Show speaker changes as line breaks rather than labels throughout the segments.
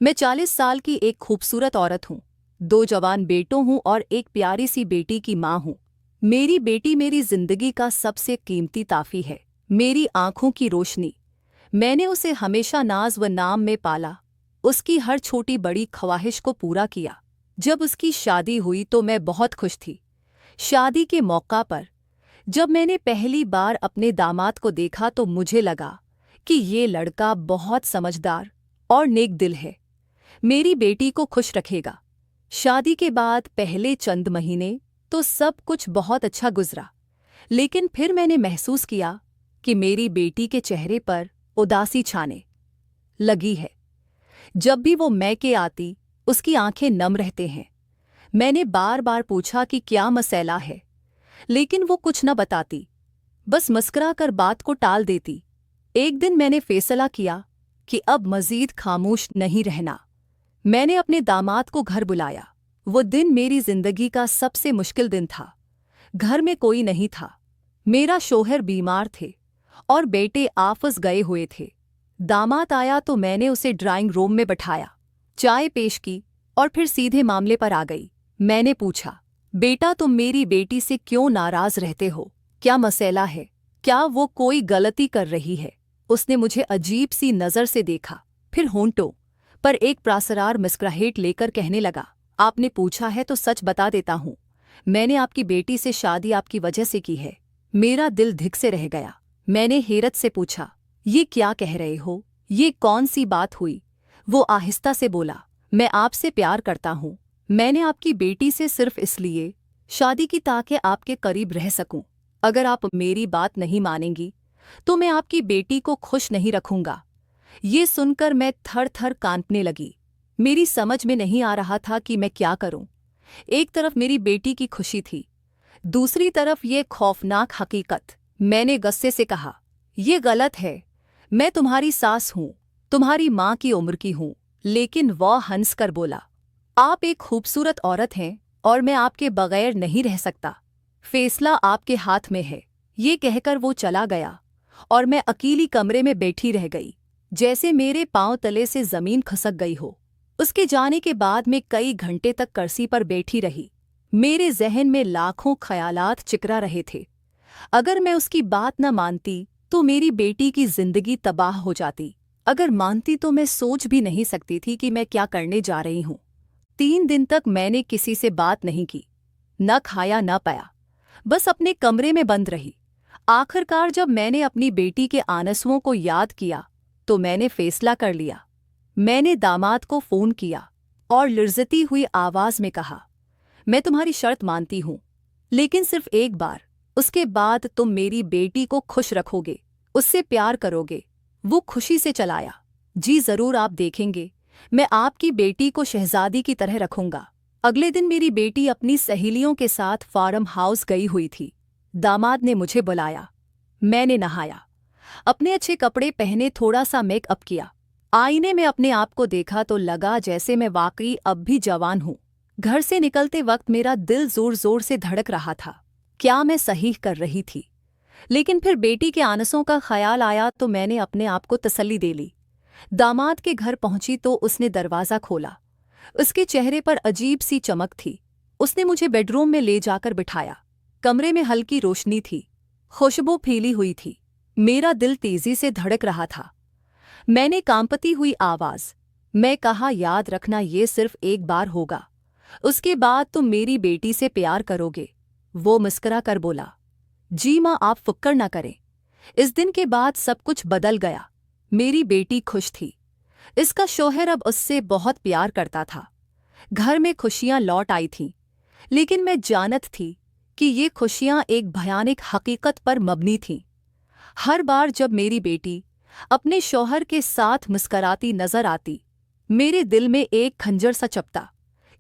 मैं 40 साल की एक खूबसूरत औरत हूँ। 2 जवान बेटों हूँ और एक प्यारी सी बेटी की माँ हूँ। मेरी बेटी मेरी जिंदगी का सबसे कीमती ताफी है, मेरी आंखों की रोशनी। मैंने उसे हमेशा नाज व नाम में पाला, उसकी हर छोटी बड़ी ख्वाहिश को पूरा किया। जब उसकी शादी हुई तो मैं बहुत खुश थी। शादी के मौका पर जब मैंने पहली बार अपने दामाद को देखा तो मुझे लगा कि ये लड़का बहुत समझदार और नेक दिल है, मेरी बेटी को खुश रखेगा। शादी के बाद पहले चंद महीने तो सब कुछ बहुत अच्छा गुजरा, लेकिन फिर मैंने महसूस किया कि मेरी बेटी के चेहरे पर उदासी छाने लगी है। जब भी वो मैके आती, उसकी आंखें नम रहते हैं। मैंने बार बार पूछा कि क्या मसला है, लेकिन वो कुछ न बताती, बस मुस्कुरा कर बात को टाल देती। एक दिन मैंने फैसला किया कि अब मजीद खामोश नहीं रहना। मैंने अपने दामाद को घर बुलाया। वो दिन मेरी जिंदगी का सबसे मुश्किल दिन था। घर में कोई नहीं था, मेरा शौहर बीमार थे और बेटे आफस गए हुए थे। दामाद आया तो मैंने उसे ड्राइंग रूम में बैठाया, चाय पेश की और फिर सीधे मामले पर आ गई। मैंने पूछा, बेटा तुम मेरी बेटी से क्यों नाराज रहते हो? क्या मसला है? क्या वो कोई गलती कर रही है? उसने मुझे अजीब सी नज़र से देखा, फिर होंठों पर एक प्रासरार मुस्कुराहट लेकर कहने लगा, आपने पूछा है तो सच बता देता हूँ। मैंने आपकी बेटी से शादी आपकी वजह से की है। मेरा दिल धिक से रह गया। मैंने हैरत से पूछा, ये क्या कह रहे हो? ये कौन सी बात हुई? वो आहिस्ता से बोला, मैं आपसे प्यार करता हूँ। मैंने आपकी बेटी से सिर्फ इसलिए शादी की ताकि आपके करीब रह सकूं। अगर आप मेरी बात नहीं मानेंगी तो मैं आपकी बेटी को खुश नहीं रखूंगा। ये सुनकर मैं थर थर कांपने लगी। मेरी समझ में नहीं आ रहा था कि मैं क्या करूं। एक तरफ मेरी बेटी की खुशी थी, दूसरी तरफ ये खौफनाक हकीकत। मैंने गुस्से से कहा, ये गलत है। मैं तुम्हारी सास हूं, तुम्हारी माँ की उम्र की हूं। लेकिन वह हंसकर बोला, आप एक खूबसूरत औरत हैं और मैं आपके बगैर नहीं रह सकता। फैसला आपके हाथ में है। ये कहकर वो चला गया और मैं अकेली कमरे में बैठी रह गई, जैसे मेरे पांव तले से जमीन खसक गई हो। उसके जाने के बाद मैं कई घंटे तक कुर्सी पर बैठी रही। मेरे जहन में लाखों ख्यालात चिकरा रहे थे। अगर मैं उसकी बात न मानती तो मेरी बेटी की जिंदगी तबाह हो जाती। अगर मानती तो मैं सोच भी नहीं सकती थी कि मैं क्या करने जा रही हूँ। 3 दिन तक मैंने किसी से बात नहीं की, न खाया न पाया, बस अपने कमरे में बंद रही। आखिरकार जब मैंने अपनी बेटी के आंसुओं को याद किया तो मैंने फैसला कर लिया। मैंने दामाद को फोन किया और लर्जती हुई आवाज में कहा, मैं तुम्हारी शर्त मानती हूं, लेकिन सिर्फ एक बार। उसके बाद तुम मेरी बेटी को खुश रखोगे, उससे प्यार करोगे। वो खुशी से चलाया, जी जरूर, आप देखेंगे, मैं आपकी बेटी को शहजादी की तरह रखूंगा। अगले दिन मेरी बेटी अपनी सहेलियों के साथ फार्म हाउस गई हुई थी। दामाद ने मुझे बुलाया। मैंने नहाया, अपने अच्छे कपड़े पहने, थोड़ा सा मेकअप किया। आईने में अपने आप को देखा तो लगा जैसे मैं वाकई अब भी जवान हूँ। घर से निकलते वक्त मेरा दिल जोर जोर से धड़क रहा था। क्या मैं सही कर रही थी? लेकिन फिर बेटी के आंसुओं का ख्याल आया तो मैंने अपने आप को तसल्ली दे ली। दामाद के घर पहुंची तो उसने दरवाज़ा खोला। उसके चेहरे पर अजीब सी चमक थी। उसने मुझे बेडरूम में ले जाकर बिठाया। कमरे में हल्की रोशनी थी, खुशबू फैली हुई थी। मेरा दिल तेजी से धड़क रहा था। मैंने कांपती हुई आवाज मैं कहा, याद रखना, ये सिर्फ एक बार होगा, उसके बाद तुम मेरी बेटी से प्यार करोगे। वो मुस्कुरा कर बोला, जी माँ, आप फिक्र न करें। इस दिन के बाद सब कुछ बदल गया। मेरी बेटी खुश थी। इसका शौहर अब उससे बहुत प्यार करता था। घर में खुशियां लौट आई थीं, लेकिन मैं जानत थी कि ये खुशियां एक भयानक हकीकत पर मबनी थीं। हर बार जब मेरी बेटी अपने शौहर के साथ मुस्कराती नजर आती, मेरे दिल में एक खंजर सा चपता।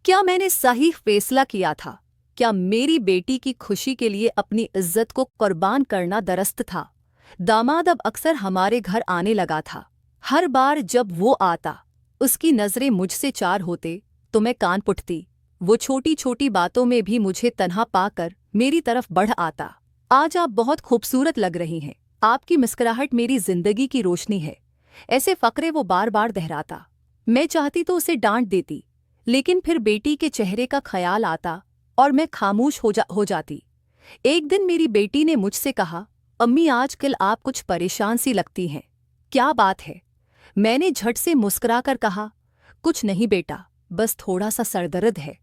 क्या मैंने सही फैसला किया था? क्या मेरी बेटी की खुशी के लिए अपनी इज्जत को कुर्बान करना दुरुस्त था? दामाद अब अक्सर हमारे घर आने लगा था। हर बार जब वो आता, उसकी नजरें मुझसे चार होते तो मैं कान पुटती। वो छोटी छोटी बातों में भी मुझे तन्हा पाकर मेरी तरफ बढ़ आता। आज आप बहुत खूबसूरत लग रही हैं, आपकी मुस्कुराहट मेरी जिंदगी की रोशनी है। ऐसे फकरे वो बार बार दोहराता। मैं चाहती तो उसे डांट देती, लेकिन फिर बेटी के चेहरे का ख्याल आता और मैं खामोश हो जाती। एक दिन मेरी बेटी ने मुझसे कहा, अम्मी आजकल आप कुछ परेशान सी लगती हैं, क्या बात है? मैंने झट से मुस्कुराकर कहा, कुछ नहीं बेटा, बस थोड़ा सा सरदर्द है।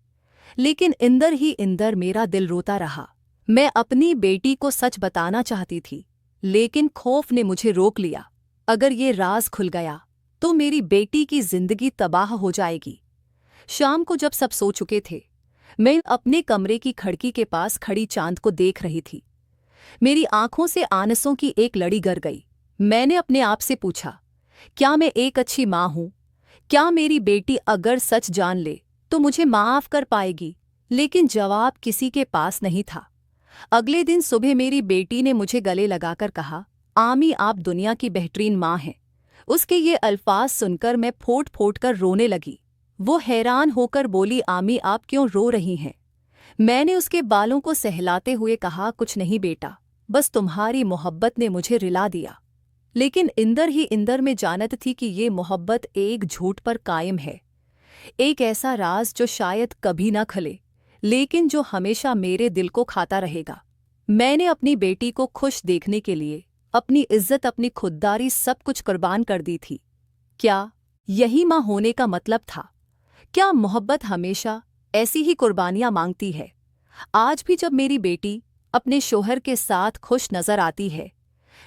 लेकिन इंदर ही इंदर मेरा दिल रोता रहा। मैं अपनी बेटी को सच बताना चाहती थी, लेकिन खौफ ने मुझे रोक लिया। अगर ये राज खुल गया तो मेरी बेटी की जिंदगी तबाह हो जाएगी। शाम को जब सब सो चुके थे, मैं अपने कमरे की खिड़की के पास खड़ी चांद को देख रही थी। मेरी आंखों से आंसुओं की एक लड़ी गिर गई। मैंने अपने आप से पूछा, क्या मैं एक अच्छी माँ हूँ? क्या मेरी बेटी अगर सच जान ले तो मुझे माफ कर पाएगी? लेकिन जवाब किसी के पास नहीं था। अगले दिन सुबह मेरी बेटी ने मुझे गले लगाकर कहा, आमी आप दुनिया की बेहतरीन माँ हैं। उसके ये अल्फाज सुनकर मैं फूट फूट कर रोने लगी। वो हैरान होकर बोली, आमी आप क्यों रो रही हैं? मैंने उसके बालों को सहलाते हुए कहा, कुछ नहीं बेटा, बस तुम्हारी मोहब्बत ने मुझे रिला दिया। लेकिन इंदर ही इंदर में जानत थी कि ये मोहब्बत एक झूठ पर कायम है, एक ऐसा राज जो शायद कभी न खले, लेकिन जो हमेशा मेरे दिल को खाता रहेगा। मैंने अपनी बेटी को खुश देखने के लिए अपनी इज्जत, अपनी खुददारी, सब कुछ कुर्बान कर दी थी। क्या यही माँ होने का मतलब था? क्या मोहब्बत हमेशा ऐसी ही कुर्बानियां मांगती है? आज भी जब मेरी बेटी अपने शोहर के साथ खुश नजर आती है,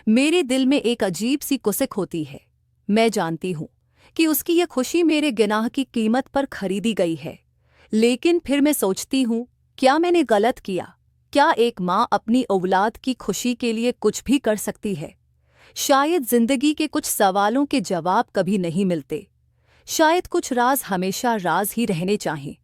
मेरे दिल में एक अजीब सी कुसिक होती है। मैं जानती हूँ कि उसकी यह खुशी मेरे गुनाह की कीमत पर खरीदी गई है, लेकिन फिर मैं सोचती हूँ, क्या मैंने गलत किया? क्या एक माँ अपनी औलाद की खुशी के लिए कुछ भी कर सकती है? शायद जिंदगी के कुछ सवालों के जवाब कभी नहीं मिलते। शायद कुछ राज हमेशा राज ही रहने चाहिए।